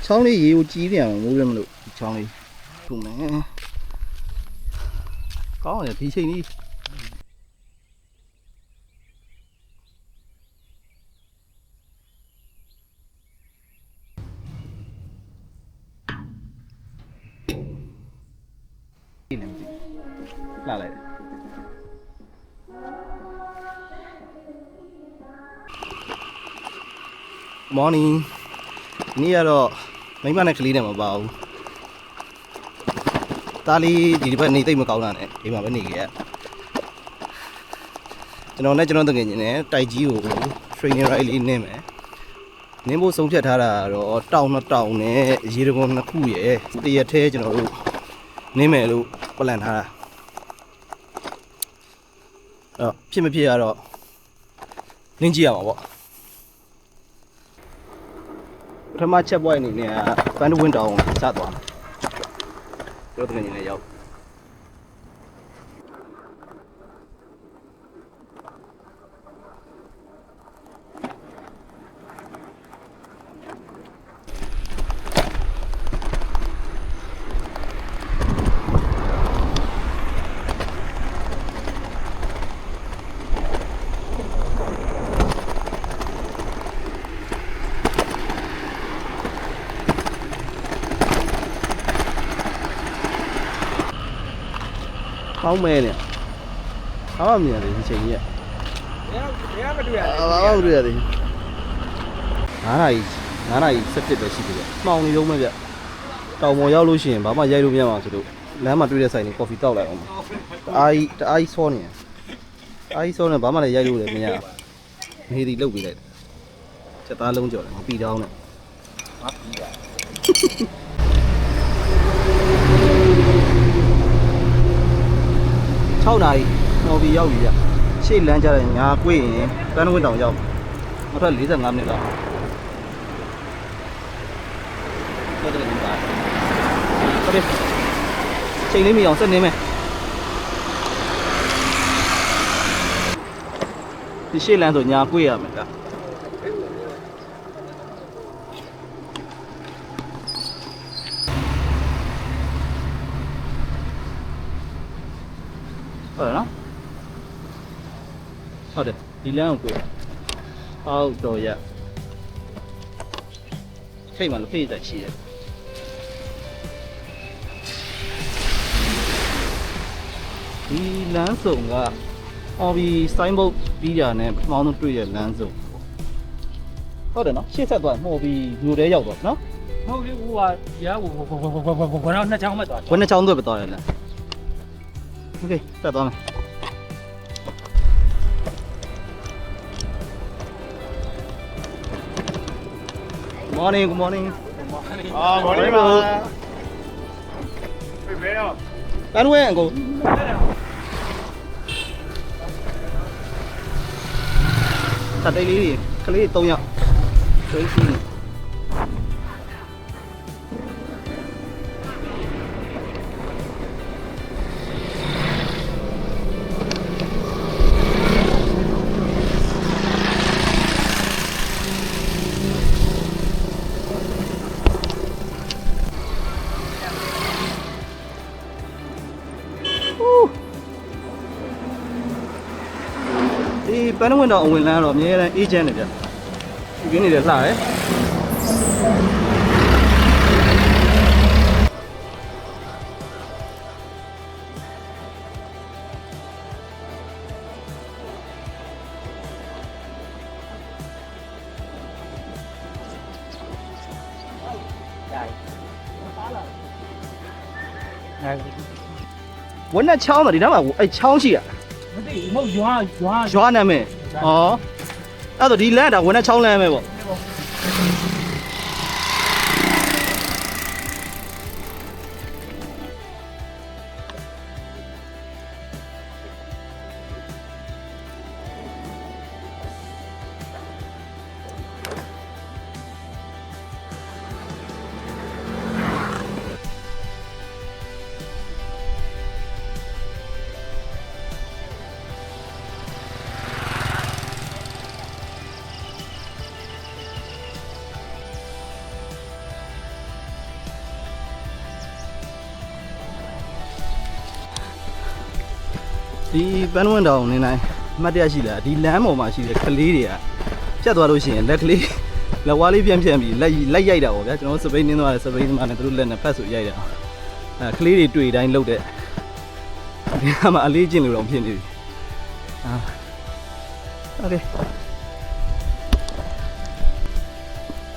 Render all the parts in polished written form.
ချောင်းလေးရေကိုကြီးပြန်မိုးရမလို့ချောင်းလေးထုံမယ်ကောင်းတယ်ဒီချိန်လေးလာလိုက် Morning နေ့ကတော့မိမနဲ့ကလေးနဲ့မပါဘူးတားလေးဒီဘက်နေသိမ့်မကောင်းတာနဲ့ဒီမှာပဲနေကြရကျွန်တော်နဲ့ကျွန်တော်တကယ်ချင်းနဲ့တိုက်ကြီးကို training ride လေးနင်းမယ်နင်းဖို့ဆုံးဖြတ်ထားတာတော့တောင်နှစ်တောင်နဲ့ရေတံခွန်နှစ်ခုရယ်တရက်သေးကျွန်တော်တို့နင်းမယ်လို့ plan ထားတာအဲ့ဖြစ်မဖြစ်ကတော့နင်းကြည့်ရမှာပေါ့ပထမချက်ပွိုင်းအနေနဲ့ပန်းတဝင်းတောင်စသွားတယ်တို့တကယ်ကြီးလည်းရောက်ကောင်းမဲเนี่ยဘာမှမမြင်ရသေးဒီချိန်ကြီးကဘယ်မတွေ့ရသေးဘာမှမတွေ့ရသေး9နာရီ17ပဲရှိပြီဗျမှောင်နေလုံးပဲဗျတောင်ပေါ်ရောက်လို့ရှိရင်ဘာမှရိုက်လို့မရပါဘူးဆိုတော့လမ်းမှာတွေ့တဲ့ဆိုင်တွေကော်ဖီတောက်လိုက်အောင်တအားကြီးဆောနေအားကြီးဆောနေဘာမှလည်းရိုက်လို့လည်းမရဘူးနေဒီလုတ်ပြီးလိုက်ချက်သားလုံးကြော်တယ်မပီတောင်းနဲ့မပီတာ6 နာရီနော်ပြီးရောက်ပြီဗျရှေ့လမ်းကြတဲ့ညာကွေးရင်ပန်းဝင်းတောင်ရောက်နောက်ထပ်45မိနစ်လောက်ဟုတ်တယ်ဒီပါဟုတ်တယ်ချိန်လေးမီအောင်ဆက်နေမယ်ဒီရှေ့လမ်းဆိုညာကွေးရမယ်ဗျဟုတ်တယ်နော်ဟုတ်တယ်ဒီလမ်းကိုကိုအောက်တော့ရထိတ်မှလို့ဖိတ်တိုက်ရှိတယ်ဒီလမ်းစုံကအော်ဘီစိုင်းဘုတ်ပြီးတာနဲ့မောင်းတော့တွေ့ရလမ်းစုံဟုတ်တယ်နော်ရှေ့ဆက်သွားမှော်ပြီးမြို့ထဲရောက်တော့နော်ဟုတ်ပြီဟိုကရားဟိုကတော့နှစ်ချောင်းမှသွားဘယ်နှစ်ချောင်းသွဲ့ပဲသွားရလဲโอเคဆက်သွားမယ်Morning, good morning. Morning ပါဘယ်တော့ တန်းဝဲအကိုတတိတ်လေးကလေး3ယောက်သိစီဒီပန်းဝင်းတော်အဝင်လမ်းတော့အများအားအေးချမ်းနေဗျဒီကင်းနေတယ်လှတယ်ဝန်းနဲ့ချောင်းတော့ဒီနားမှာအဲ့ချောင်းရှိရမသိဘူးမဟုတ်ရွာနာမည်ဩအဲ့တော့ဒီလမ်းဒါဝန်းနဲ့ချောင်းလမ်းပဲပေါ့ ဒီပန်းဝင်းတောင်နေနိုင်မှတ်တရရှိလားဒီလမ်းပေါ်မှာရှိတဲ့ကလေးတွေကပြတ်သွားလို့ရှိရင်လက်ကလေးလက်ဝါးလေးပြန်ပြန်ပြီးလက်ရိုက်တာပေါ့ဗျာကျွန်တော်စပိန်နင်းသွားတယ်စပိန်မှာလည်းသူတို့လက်နဲ့ဖတ်ဆိုရိုက်တာကလေးတွေတွေ့တိုင်းလှုပ်တဲ့ဒီမှာအလေးကျင့်လို့တော့ဖြစ်နေပြီโอเค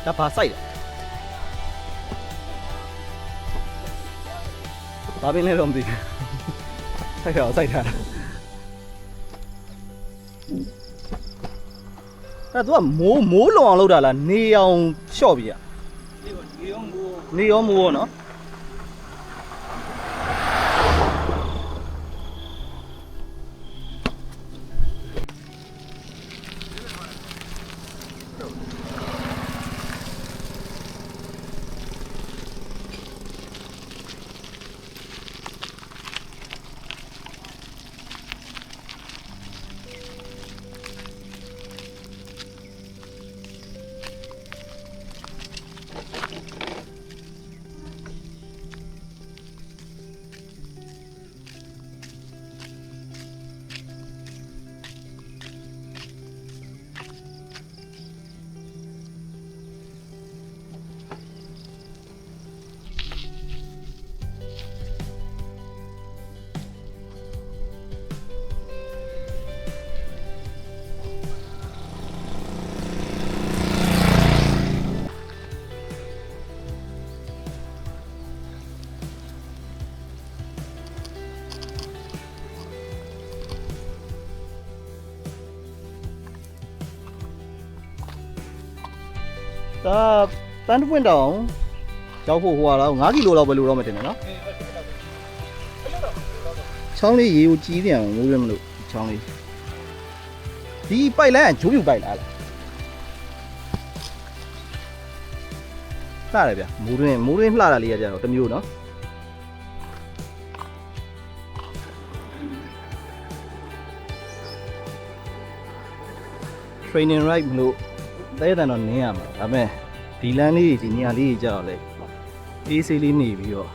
ဒါပါဆိုင်ဘာပင်လဲတော့မသိဘူးဆိုင်တော့ဆိုင်ထားအဲ့တော့မိုးလုံအောင်လုပ်တာလားနေအောင်လျှော့ပြီးอ่ะနေရောမိုးနော်ဒါပန်းပွင့်တောင်ရောက်ဖို့ဟိုကတော့9ကီလိုလောက်ပဲလိုတော့မှတင်တယ်နော်ချောင်းလေးရေကိုကြီးပြန်မိုးရမလို့ချောင်းလေးဒီပိုက်လိုင်းကဂျိုးပြူပိုက်လားလှတယ်ဗျမိုးရင်းလှတာလေးရကြတော့တစ်မျိုးနော်training right မလို့တဲတန်တော့နင်းရမှာဒါပေမဲ့ဒီလမ်းလေးဒီနေရာလေးကြီးကြောက်လေအေးဆေးလေးနေပြီးတော့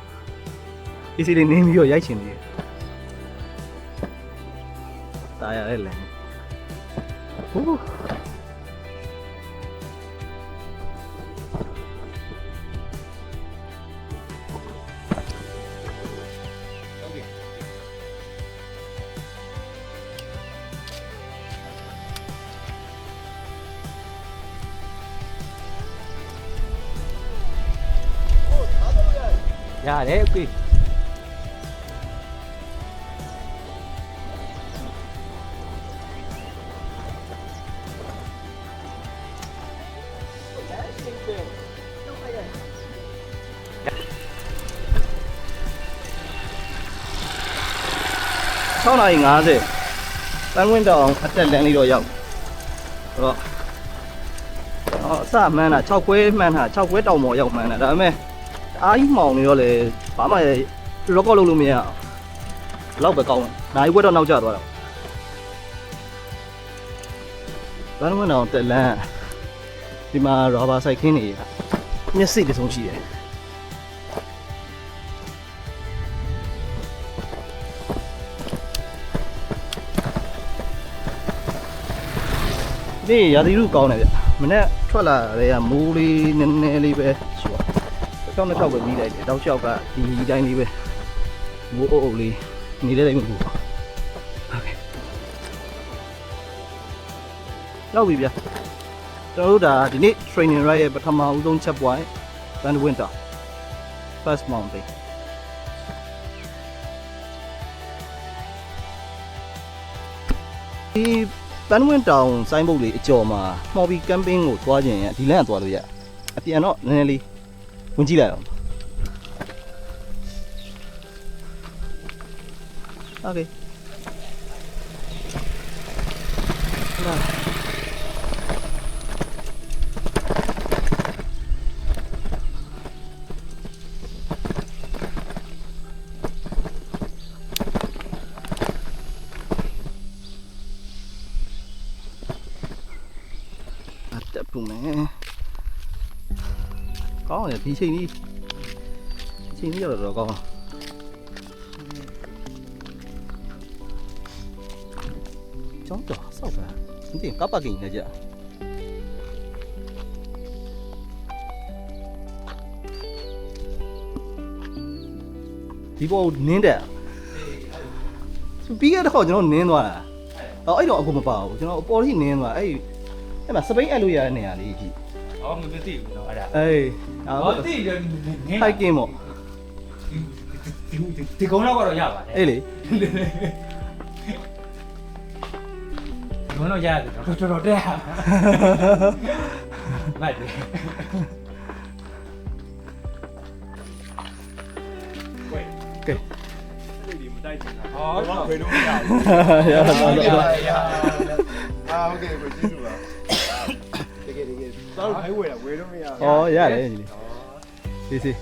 အေးဆေးလေးနင်းပြီးတော့ရိုက်ချင်တယ်တာရတဲ့လမ်းဟိုးရတယ်โอเค6:50ပန်းဝင်းတောင်အတက်လန်းလေးတော့ရောက်ဆိုတော့အစမှန်းတာ6ခွဲမှန်းတာ6ခွဲတောင်ပေါ်ရောက်မှန်းတာဒါပေမဲ့အားကြီးမှောင်နေတော့လေဘာမှrecord လုပ်လို့မရအောင်လောက်ပဲကောင်းတယ်နိုင်ဘွက်တော့နောက်ကျသွားတော့ဘာလို့မနောက်တက်လန်းဒီမှာ rubber စိုက်ခင်းနေမျက်စိတစ်စုံရှိတယ်ဒီရာသီဥတုကောင်းတယ်ဗျမနေ့ထွက်လာတဲ့ကမိုးလေးနည်းနည်းလေးပဲရှိပါတောက်ပဲပြီးလိုက်တယ်တောက်လျှောက်ကဒီတိုင်းလေးပဲမိုးအုပ်လေးနေတဲ့တိုင်းမဟုတ်ဘူးโอเคလောက်ပြီဗျာကျွန်တော်တို့ဒါဒီနေ့ training ride ရဲ့ပထမဦးဆုံး check point Band Winter First Mountain ဒီ Band Winter ဆိုင်းဘုတ်လေးအကျော်မှာမှော်ပြီး camping ကိုသွားခြင်းရင်ဒီလမ်းကသွားလို့ရအပြန်တော့နည်းနည်းလေးဝင်ကြည့်လိုက်အောင်โอเคတက်ပုံမယ်ကောင်းတယ်ဒီချိန်ကြီးရတော့ကောင်း ကျောင်းတော်ဆောက်တာမသိကပ်ပါကင်နေကြဒီပေါ်နင်းတယ်ပြီးခဲ့တဲ့ခေါက်ကျွန်တော်နင်းသွားတာအဲ့တော့အခုမပါဘူးကျွန်တော်အပေါ်ထိနင်းသွားအဲ့မှာစပိန်အဲ့လိုရတဲ့နေရာလေးကြီး ဟောမသိဘူးနော်အဲ့ဒါ အေး ဟောသိတယ်နင်း ဟိုက်ကင်းပေါ့ ဒီကုန်းတော့ကတော့ရပါတယ် အေးလေ ဒီကုန်းတော့ရတယ်တော်တဲ့မိုက်တယ် ကဲ ဒီမတိုက်ချင်တာ ဟော ဘာမှခွေလို့မရဘူး ရပါတော့ โอเคကိုကျေးဇူးပါတကယ်သောက်ခိုင်းဝယ်တာဝယ်လို့မရဘူး ဩရတယ်ညီလေးစီ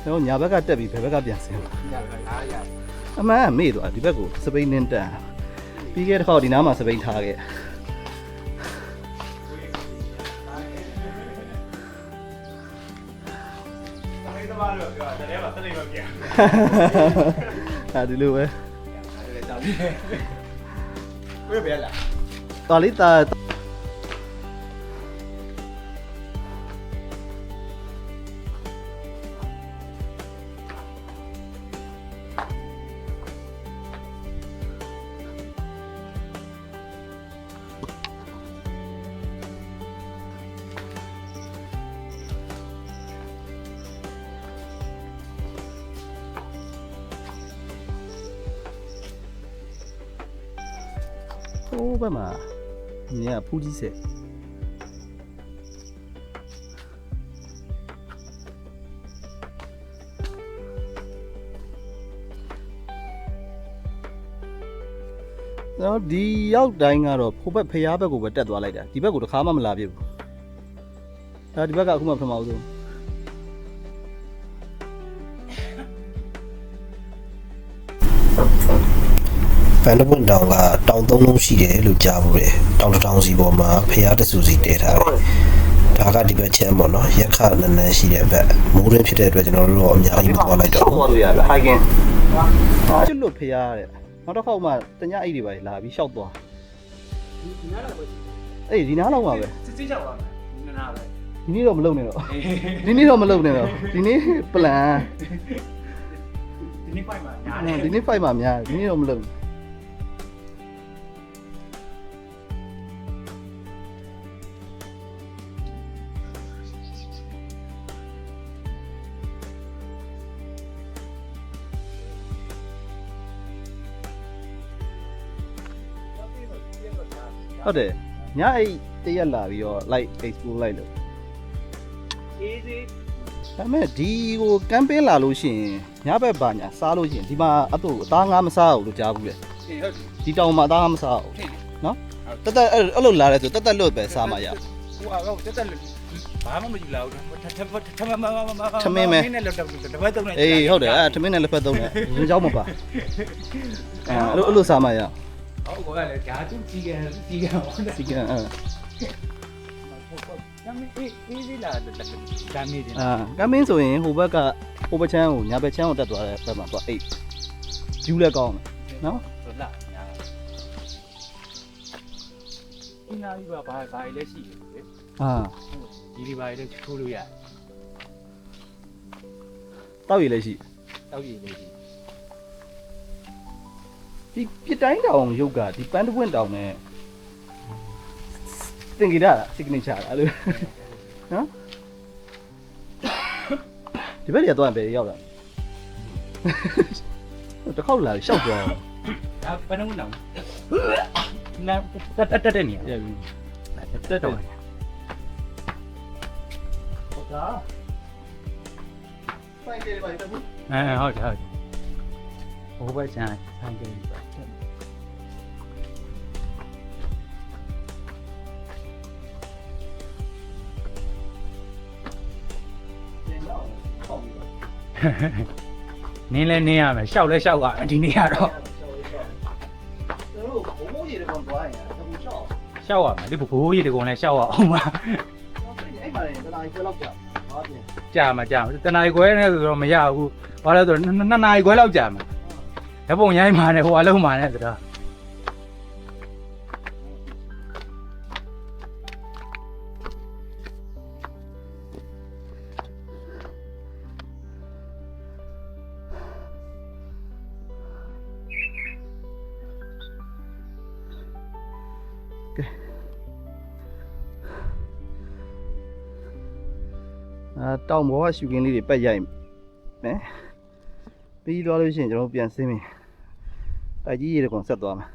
ကျွန်တော်ညာဘက်ကတက်ပြီးဘယ်ဘက်ကပြန်ဆင်းအမှန်မေ့သွားဒီဘက်ကိုစပိန်နင်းတန်ပြီးခဲ့တဲ့ခေါက်ဒီနားမှာစပိန်ထားခဲ့ တိုင်းသမားတို့ကတည်းကတက်နေမပြန် အဲဒီလိုပဲ ဝယ်ပြလာ တော်လေးတာဟိုးဘက်မှာညဖူးကြီးဆက်တော့ဒီရောက်တိုင်းကတော့ဖိုးဘက်ဖျားဘက်ကိုပဲတက်သွားလိုက်တာဒီဘက်ကိုတစ်ခါမှမလာပြစ်ဘူးအဲဒီဘက်ကအခုမှပထမဆုံး ဖန်တပွင့်တောင်ကတောင်သုံးလုံးရှိတယ်လို့ကြားဘူးတယ်တောင်တစ်ထောင်စီပေါ်မှာဖျားတဆူစီတည်ထားတယ်ဒါကဒီဘက်ချမ်းပေါ့နော်ရက်ခနန်းနန်းရှိတဲ့ဘက်မိုးရင်းဖြစ်တဲ့အတွက်ကျွန်တော်တို့တော့အများကြီးမသွားလိုက်တော့ဘူး သွားလို့ရတယ်ဟိုက်ကင်းကျွတ်လို့ဖျားတဲ့နောက်တစ်ခေါက်မှတညအိတ်တွေပါလာပြီးရှောက်သွား ဒီနားတော့ အေးဒီနားလောက်ပါပဲ စစ်ကြောက်ပါမယ်နားပဲ ဒီနေ့တော့မလုံနဲ့တော့ဒီနေ့တော့မလုံနဲ့တော့ဒီနေ့ပလန် ဒီနေ့ပိုက်မှာညားတယ် ဒီနေ့ fight မှာများဒီနေ့တော့မလုံဟုတ်တယ်ညအိတ်တရက်လာပြီးတော့ like explore လိုက်လို့ အေးစေး ဒါပေမဲ့ဒီကိုကမ်ပိန်းလာလို့ရှိရင်ညဘက်ပါညာစားလို့ရှိရင်ဒီမှာအတူအသားငါးမစားဘူးလို့ကြားဘူးလေ အေးဟုတ်တယ် ဒီတောင်မှာအသားငါးမစားဘူးနော်တက်တက်အဲ့လိုလာတယ်ဆိုတက်တက်လွတ်ပဲစားမှရ ဟိုကတော့တက်ဘာမှမယူလာဘူးနဲ့လောက်တပတ်သုံးနေ အေးဟုတ်တယ်အဲ့ထမင်းနဲ့လက်ဖက်သုံးတယ်ရင်းချောင်းမပါအဲ့လိုစားမှရ ဟုတ်ကောလည်းဓာတုကြီးကန်ဟုတ်တယ် စီကန်ဒါမင်းအေးစေးလာဒါမင်းတင် ကမ်ပိန်းဆိုရင်ဟိုဘက်ကဟိုဘက်ချမ်းကိုညာဘက်ချမ်းကိုတက်သွားတဲ့ဘက်မှာသွားအိတ်ယူလဲကောင်းတယ်နော် ဟုတ်လားညာဒီနာကြီးဘာလဲရှိတယ်လေ အာ ဒီဘာလဲချိုးလို့ရ တောက်ရည်လည်းရှိ တောက်ရည်လေးရှိ ဒီပြတိုင်းတောင်ရုပ်ကဒီပန်းတပွင့်တောင်နဲ့တင်ကြတာစိဂနေချာအဲ့လိုနော်ဒီဘက်ကြီးကတော့ဘယ်ရောက်လာတစ်ခေါက်လာရှောက်သွား ဒါဘယ်နှုန်းလောင်နာတက်တဲ့နေရ ရပြီတက်တော့ဟုတ်တာဖိုင်တယ်ပါတဘူး ဟုတ်တယ်ဟိုဘက်ချမ်းဆိုင်ကလေးပါ နင်းလဲနင်းရမယ်ရှောက်လဲရှောက်ရမယ်ဒီနေ့ကတော့ ကျွန်တော်ဘိုးကြီးတွေကောင်သွားရင်တဘူးရှောက် ရှောက်ရမယ်ဒီဘိုးကြီးတကုံလဲရှောက်ရအောင်ပါ အဲ့မှာလည်းတနားကြီးလောက်ကြာဘာပြင် ကြာမှာတနားရီခွဲနဲ့ဆိုတော့မရဘူးဘာလဲဆိုတော့2နာရီခွဲလောက်ကြာမှာဓပုံရိုင်းမှာနဲ့ဟိုအလုံးမှာနဲ့ဆိုတော့ တောင်ပေါ်ကရှူကင်းလေးတွေပတ်ရိုက်မယ်ပြီးသွားလို့ရှိရင်ကျွန်တော်ပြန်ဆင်းပြီတိုက်ကြီးရေတကောင်ဆက်သွားမယ်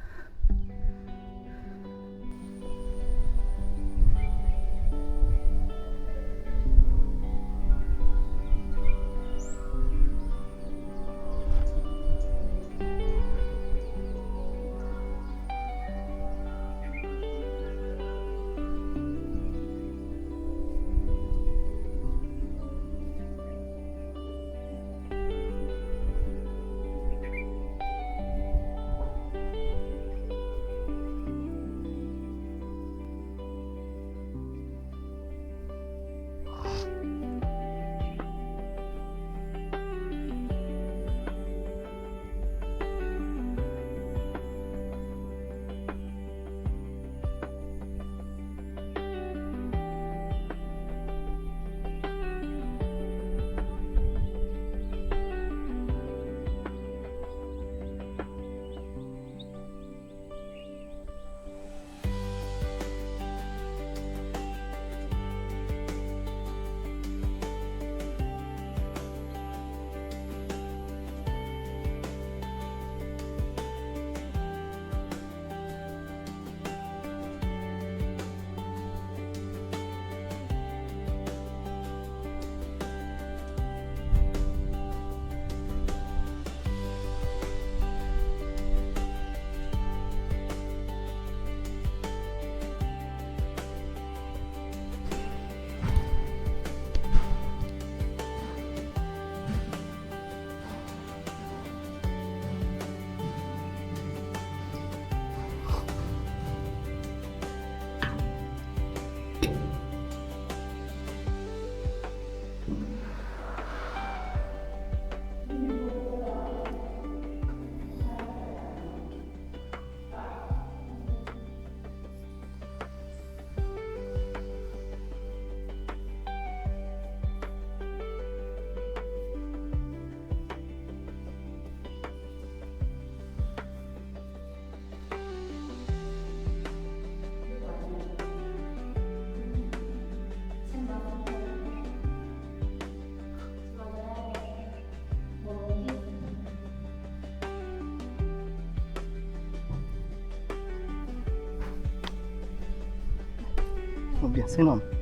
ပြန်ဆင်းတော့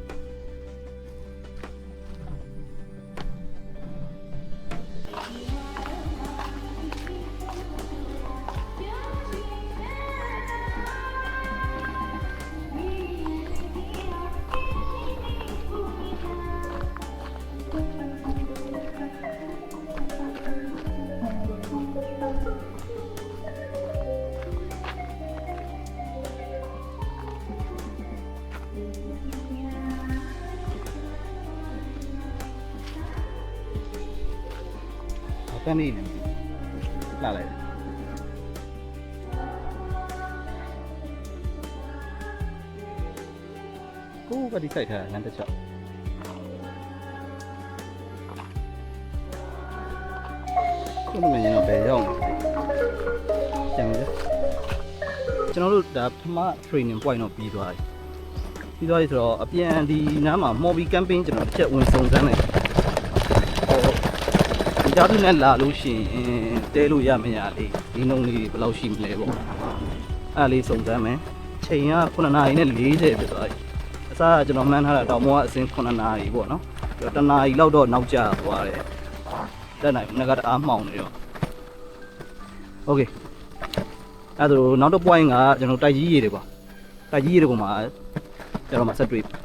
တန်းနေနေလာလိုက်ကိုကဒီဆိုင်ထားလမ်းတစ်ချက်ကိုမင်းရောဘယ်ရောက်ကျန်တယ်ကျွန်တော်တို့ဒါပထမ training point တော့ပြီးသွားပြီဆိုတော့အပြန်ဒီနားမှာ Mobi camping ကျွန်တော်တစ်ချက်ဝင်စုံစမ်းတယ်ကြားသူနဲ့လာလို့ရှိရင်တဲလို့ရမရလေးဒီနှုံးလေးဘယ်လောက်ရှိမလဲပေါ့အဲ့လေးစုံစမ်းမယ်ချိန်က9နာရီနဲ့40ဖြစ်သွားပြီအစားကကျွန်တော်မှန်းထားတာတောင်မောကအစင်း9နာရီပေါ့နော်တနာရီလောက်တော့နောက်ကျသွားတယ်တက်နိုင်ငါကတအားမှောင်နေတော့โอเคအဲ့ဒါနောက်တော့ point ကကျွန်တော်တိုက်ကြီးရေတွေပေါ့တိုက်ကြီးရေတွေကမှကျွန်တော်မှဆက်တွေ့